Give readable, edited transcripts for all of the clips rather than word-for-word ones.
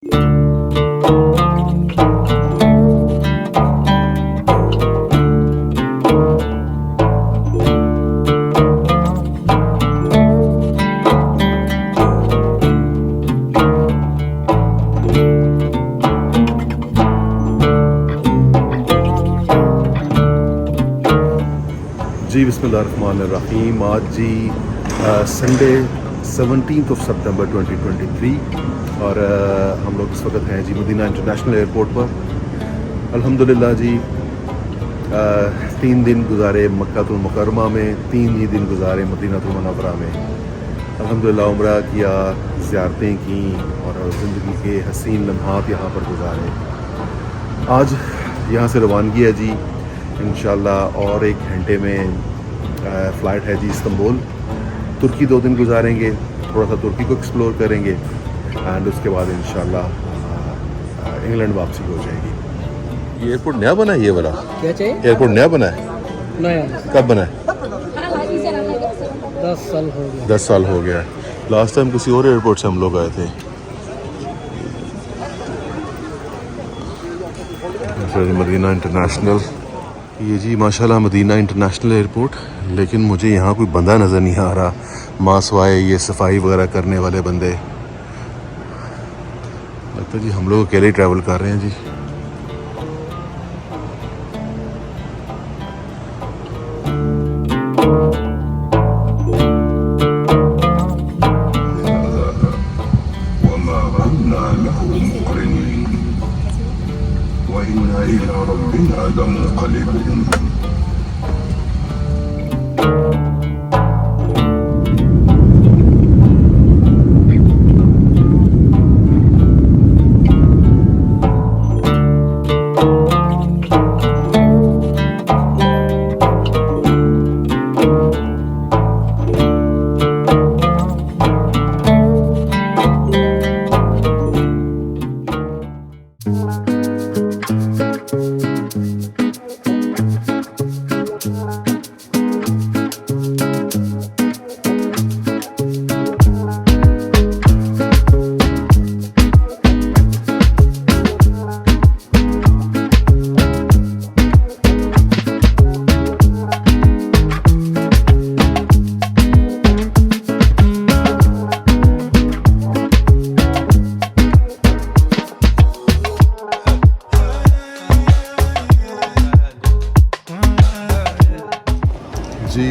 जी बिस्मिल्लाहिर्रहमानिर्रहीम। आज जी संडे 17 सितंबर 2023 और हम लोग इस वक्त हैं जी मदीना इंटरनेशनल एयरपोर्ट पर। अल्हम्दुलिल्लाह जी 3 दिन गुजारे मक्कातुल मुकर्रमा में, 3 ही दिन गुजारे मदीनातुल मुनव्वरा में। अल्हम्दुलिल्लाह उम्रह किया, ज़ियारतें की और ज़िंदगी के हसीन लम्हात यहाँ पर गुजारे। आज यहाँ से रवानगी है जी इंशाल्लाह, और 1 घंटे में फ़्लाइट है जी इस्तांबुल। तुर्की 2 दिन गुजारेंगे, थोड़ा सा तुर्की को एक्सप्लोर करेंगे एंड उसके बाद इंशाल्लाह इंग्लैंड वापसी हो जाएगी। ये एयरपोर्ट नया बना है, ये वाला क्या चाहिए? एयरपोर्ट नया बना है? नया। कब बना है? 10 साल हो गया। 10 साल हो गया। लास्ट टाइम किसी और एयरपोर्ट से हम लोग आए थे। मदीना इंटरनेशनल, ये जी माशाल्लाह मदीना इंटरनेशनल एयरपोर्ट। लेकिन मुझे यहाँ कोई बंदा नज़र नहीं आ रहा, मासवाए ये सफाई वगैरह करने वाले बंदे। लगता है जी हम लोग अकेले ट्रैवल कर रहे हैं जी।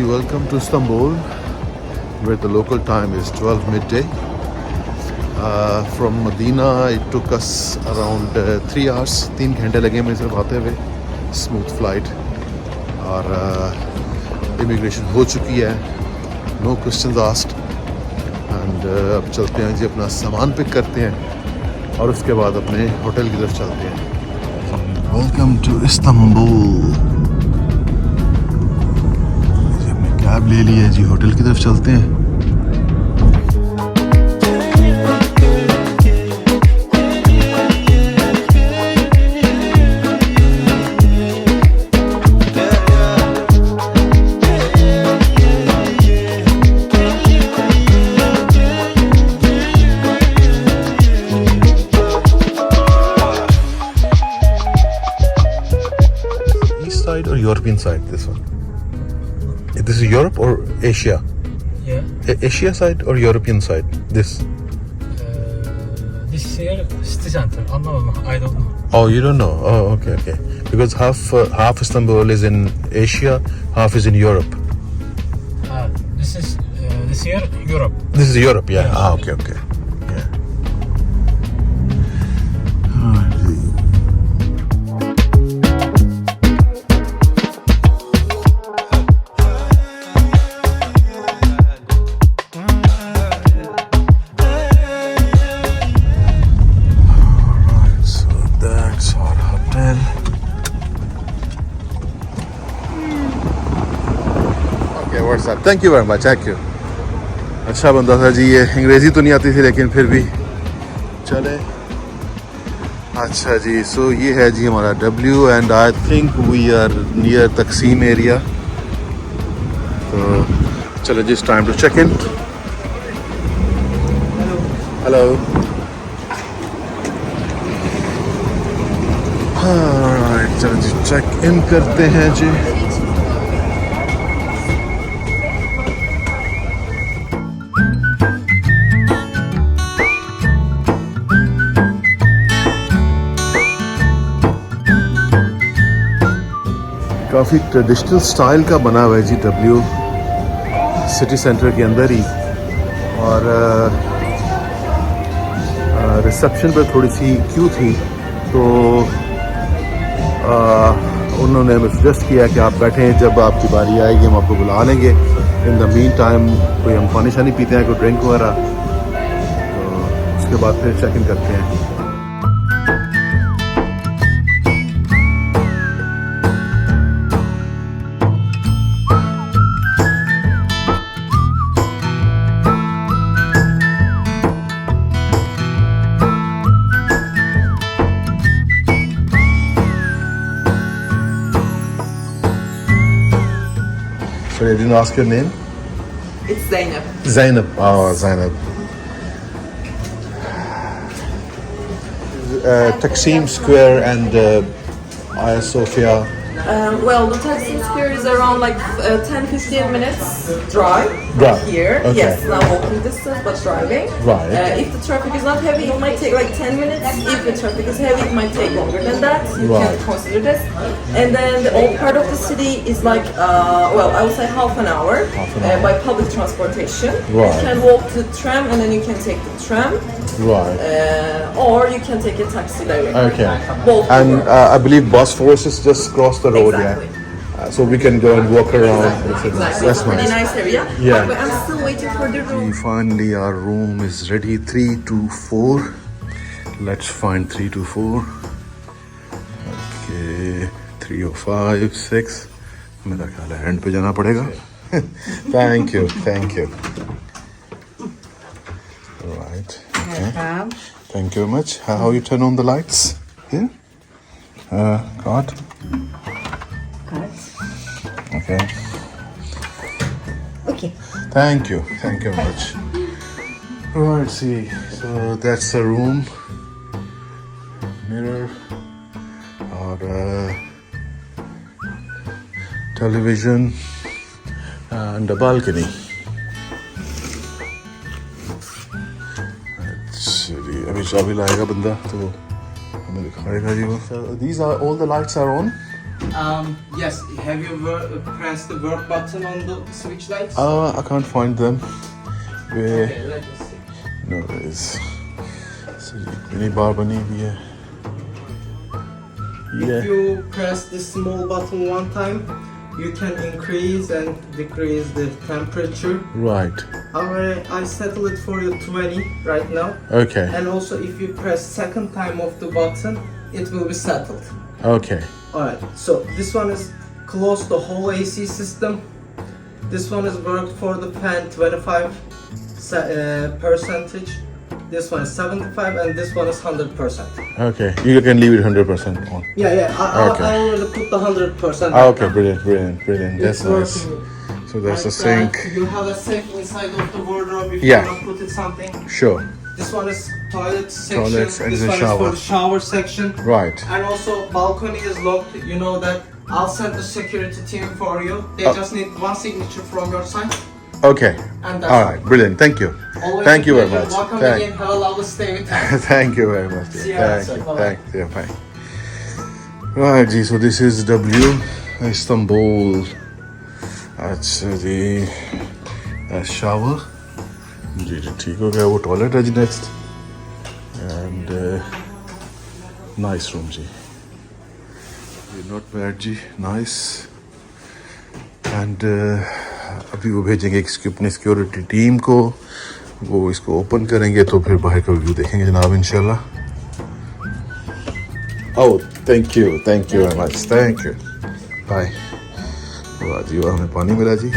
Welcome to Istanbul, where the local time is 12 midday. From Madina it took us around 3 hours, 3 घंटे लगे हमें सिर्फ आते हुए। स्मूथ फ्लाइट और इमिग्रेशन हो चुकी है, नो क्वेश्चंस आस्क्ड। एंड अब चलते हैं जी, अपना सामान पिक करते हैं और उसके बाद अपने होटल की तरफ चलते हैं। Welcome to Istanbul. कैब ले ली है जी, होटल की तरफ चलते हैं। East side or European side, this one? This is Europe or Asia? Yeah. Asia side or European side? This here city center. I don't know. Oh, you don't know? Oh, okay. Because half Istanbul is in Asia, half is in Europe. This here Europe. This is Europe, yeah. Okay. Yeah. Thank you very much, thank you. अच्छा बंदा था जी ये, अंग्रेज़ी तो नहीं आती थी लेकिन फिर भी चले। अच्छा जी, सो ये है जी हमारा W and I think we are near Taksim area. तो चलो जी, time to check in. Hello, Alright, चलो जी चेक इन करते हैं जी. काफ़ी ट्रेडिशनल स्टाइल का बना हुआ है जी डब्ल्यू सिटी सेंटर के अंदर ही. और रिसेप्शन पर थोड़ी सी क्यू थी, तो उन्होंने हमें सजेस्ट किया कि आप बैठें, जब आपकी बारी आएगी हम आपको बुला लेंगे. इन द मीन टाइम कोई हम पानी शानी पीते हैं, कोई ड्रिंक वगैरह, तो उसके बाद फिर चेक इन करते हैं. Sorry, I didn't ask your name. It's Zainab. Zainab. Oh, Zainab. Taksim Square and Hagia Sophia. Well, the Taksim Square is around like 10-15 minutes drive Drive, here. okay. Yes, not walking distance, but driving. Right. If the traffic is not heavy, it might take like 10 minutes. If the traffic is heavy, it might take longer than that. You Right. can consider this. And then the old part of the city is like, well, I would say half an hour, Half an hour. by public transportation. Right. You can walk to the tram and then you can take the tram, Right. or you can take a taxi directly. Okay. Both And work. I believe Bosphorus is just across the road, Exactly. yeah. So we can go and walk around. Exactly. That's It's a pretty nice. nice area. Yeah. But I'm still waiting for the room. Finally, our room is ready. 324. Let's find 324. Okay, 305, 6. मेरा ख्याल है and पे जाना पड़ेगा. Thank you, thank you. Right. Okay. Thank you very much. How you turn on the lights? Here. Card. Okay. Okay. Thank you very much. Right, see, so that's the room. Mirror, or television, and a balcony. चलिए अभी चाबी लाएगा बंदा तो हमें दिखाएगा जी वो. So these are all the lights are on. Yes. Have you pressed the work button on the switch lights? I can't find them. Where? Okay, let us see. No, there is. So mini bar बनी हुई है. If Yeah. you press the small button one time, you can increase and decrease the temperature. Right. I settle it for you 20 right now. Okay. And also if you press second time of the button, it will be settled. Okay. Alright, so this one is close the whole AC system. This one is worked for the fan 25 percentage. This one is 75 and this one is 100%. Okay. You can leave it 100% on. Yeah, I Okay. already put the 100%. Ah, okay, brilliant. It's That's nice. working. So that's a Like sink. that. You have a sink inside of the wardrobe if Yeah. you want to put it something. Sure. This one is toilet section. Toilets and this the one shower. is for the shower section. Right. And also balcony is locked. You know that. I'll send the security team for you. They just need one signature from your side. Okay. And that's All right. Brilliant. Thank you. Always Thank you a very pleasure. much. Welcome Thank- again. Have a lovely stay with us. Thank you very much. See you Thank outside. you. Bye-bye. Thank you. Bye. Right, ji. So this is W Istanbul. अच्छा जी. Shower. जी ठीक हो गया. वो toilet है जी next. And nice room ji. Not bad ji. Nice. And अभी वो भेजेंगे अपनी सिक्योरिटी टीम को. वो इसको ओपन करेंगे तो फिर बाहर का व्यू देखेंगे जनाब इंशाल्लाह. Oh, thank you very much. Thank you. Bye. वाह जी वाह, हमें पानी मिला जी.